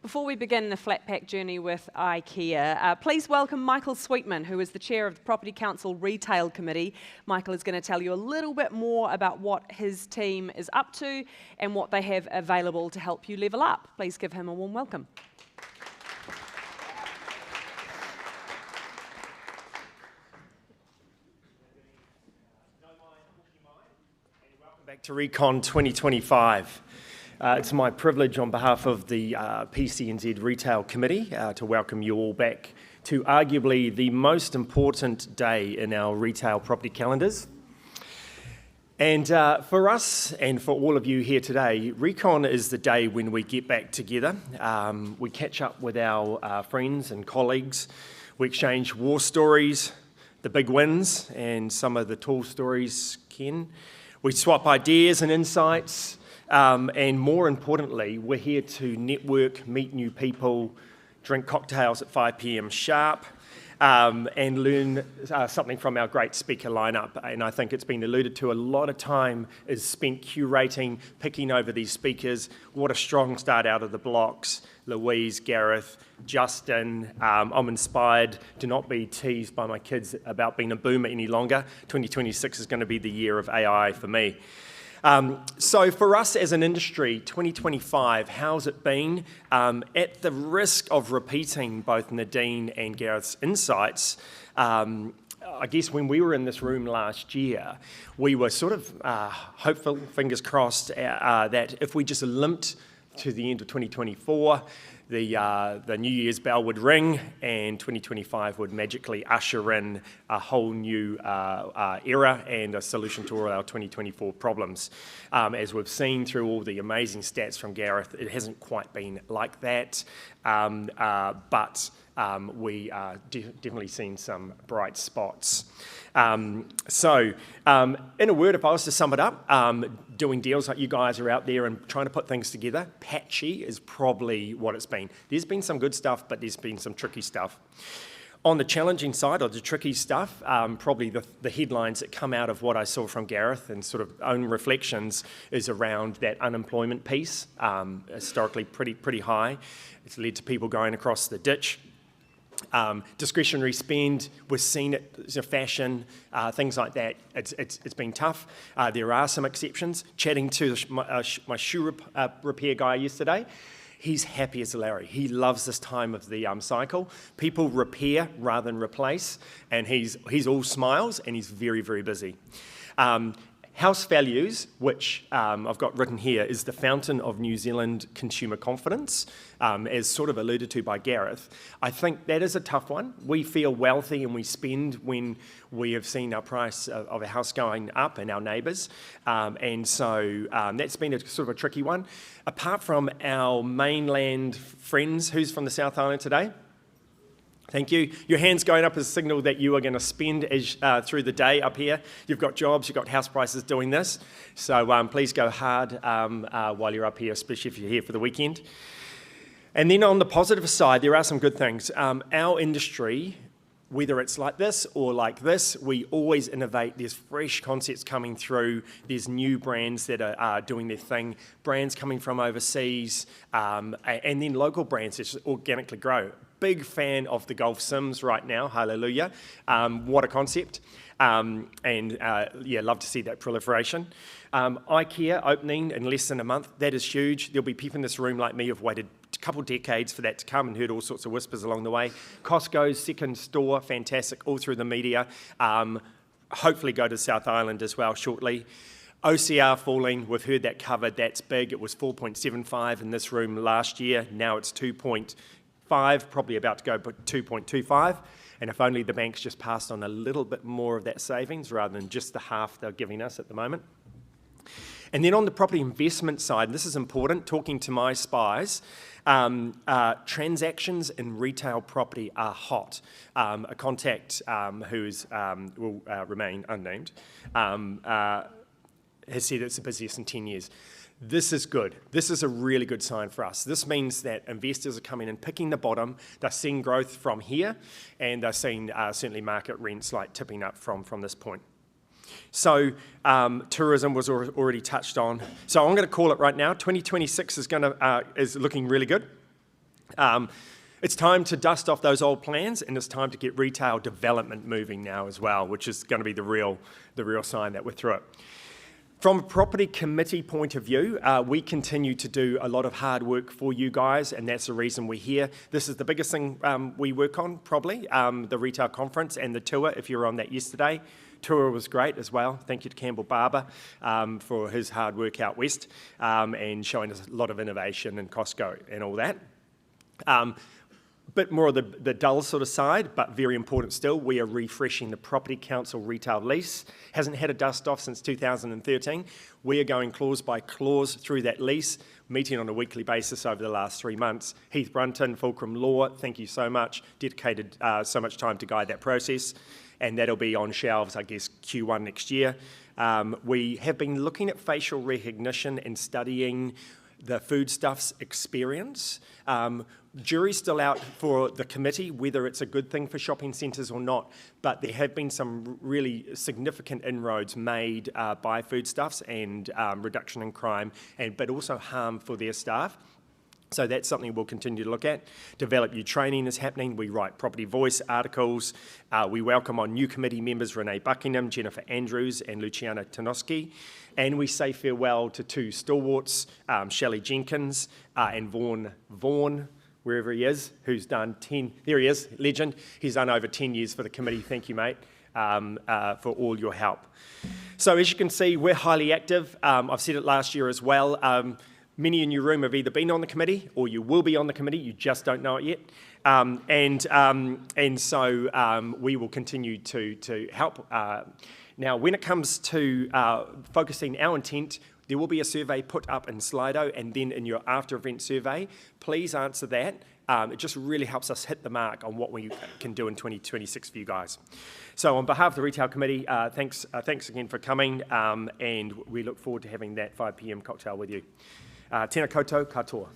Before we begin the flat pack journey with IKEA, please welcome Michael Sweetman, who is the chair of the Property Council Retail Committee. Michael is going to tell you a little bit more about what his team is up to and what they have available to help you level up. Please give him a warm welcome. Welcome back to Recon 2025. It's my privilege on behalf of the PCNZ Retail Committee to welcome you all back to arguably the most important day in our retail property calendars. And for us and for all of you here today, Recon is the day when we get back together. We catch up with our friends and colleagues. We exchange war stories, the big wins, and some of the tall stories, Ken. We swap ideas and insights. And more importantly, we're here to network, meet new people, drink cocktails at 5 p.m. sharp, and learn something from our great speaker lineup. And I think it's been alluded to, a lot of time is spent curating, picking over these speakers. What a strong start out of the blocks. Louise, Gareth, Justin. I'm inspired to not be teased by my kids about being a boomer any longer. 2026 is going to be the year of AI for me. So for us as an industry, 2025, how's it been? At the risk of repeating both Nadine and Gareth's insights, I guess when we were in this room last year, we were sort of hopeful, fingers crossed, that if we just limped to the end of 2024, the New Year's bell would ring and 2025 would magically usher in a whole new era and a solution to all our 2024 problems. As we've seen through all the amazing stats from Gareth, it hasn't quite been like that, but we are definitely seen some bright spots. So, in a word, if I was to sum it up, doing deals like you guys are out there and trying to put things together, patchy is probably what it's been. There's been some good stuff, but there's been some tricky stuff. On the challenging side, or the tricky stuff, probably the headlines that come out of what I saw from Gareth and sort of own reflections is around that unemployment piece, historically pretty high. It's led to people going across the ditch. Discretionary spend, we've seen it, fashion, things like that. It's been tough. There are some exceptions. Chatting to my shoe repair guy yesterday, he's happy as Larry. He loves this time of the cycle. People repair rather than replace, and he's all smiles and he's very, very busy. House values, which I've got written here, is the fountain of New Zealand consumer confidence, as sort of alluded to by Gareth. I think that is a tough one. We feel wealthy and we spend when we have seen our price of a house going up and our neighbours. And so that's been a sort of a tricky one. Apart from our mainland friends, who's from the South Island today? Thank you. Your hand's going up as a signal that you are going to spend through the day up here. You've got jobs, you've got house prices doing this. So please go hard while you're up here, especially if you're here for the weekend. And then on the positive side, there are some good things. Our industry, whether it's like this or like this, we always innovate. There's fresh concepts coming through. There's new brands that are doing their thing. Brands coming from overseas, and then local brands that just organically grow. Big fan of the golf sims right now, hallelujah. What a concept. Yeah, love to see that proliferation. IKEA opening in less than a month, that is huge. There'll be people in this room like me who've waited a couple decades for that to come and heard all sorts of whispers along the way. Costco's second store, fantastic, all through the media. Hopefully go to South Island as well shortly. OCR falling, we've heard that covered, that's big. It was 4.75 in this room last year, now it's 2.5, probably about to go 2.25. And if only the banks just passed on a little bit more of that savings rather than just the half they're giving us at the moment. And then on the property investment side, and this is important, talking to my spies, transactions in retail property are hot. A contact who will remain unnamed has said it's the busiest in 10 years. This is good. This is a really good sign for us. This means that investors are coming and picking the bottom. They're seeing growth from here, and they're seeing certainly market rents like tipping up from this point. So tourism was already touched on. So I'm going to call it right now. 2026 is looking really good. It's time to dust off those old plans, and it's time to get retail development moving now as well, which is going to be the real sign that we're through it. From a property committee point of view, we continue to do a lot of hard work for you guys, and that's the reason we're here. This is the biggest thing we work on, probably, the retail conference and the tour, if you were on that yesterday. Tour was great as well. Thank you to Campbell Barber for his hard work out west and showing us a lot of innovation and Costco and all that. Bit more of the dull sort of side, but very important still. We are refreshing the Property Council retail lease. Hasn't had a dust off since 2013. We are going clause by clause through that lease, meeting on a weekly basis over the last 3 months. Heath Brunton, Fulcrum Law, thank you so much. Dedicated so much time to guide that process, and that'll be on shelves, I guess, Q1 next year. We have been looking at facial recognition and studying the foodstuffs experience. Jury's still out for the committee, whether it's a good thing for shopping centres or not, but there have been some really significant inroads made by foodstuffs and reduction in crime, but also harm for their staff. So that's something we'll continue to look at. Develop New training is happening. We write Property Voice articles. We welcome on new committee members Renee Buckingham, Jennifer Andrews and Luciana Tanoski. And we say farewell to 2 stalwarts, Shelley Jenkins and Vaughan, wherever he is, who's done 10, there he is, legend. He's done over 10 years for the committee. Thank you, mate, for all your help. So as you can see, we're highly active. I've said it last year as well. Many in your room have either been on the committee or you will be on the committee, you just don't know it yet. And so we will continue to help. Now, when it comes to focusing our intent, there will be a survey put up in Slido, and then in your after-event survey, please answer that. It just really helps us hit the mark on what we can do in 2026 for you guys. So on behalf of the Retail Committee, thanks again for coming, and we look forward to having that 5 p.m. cocktail with you. Tēnā koutou katoa.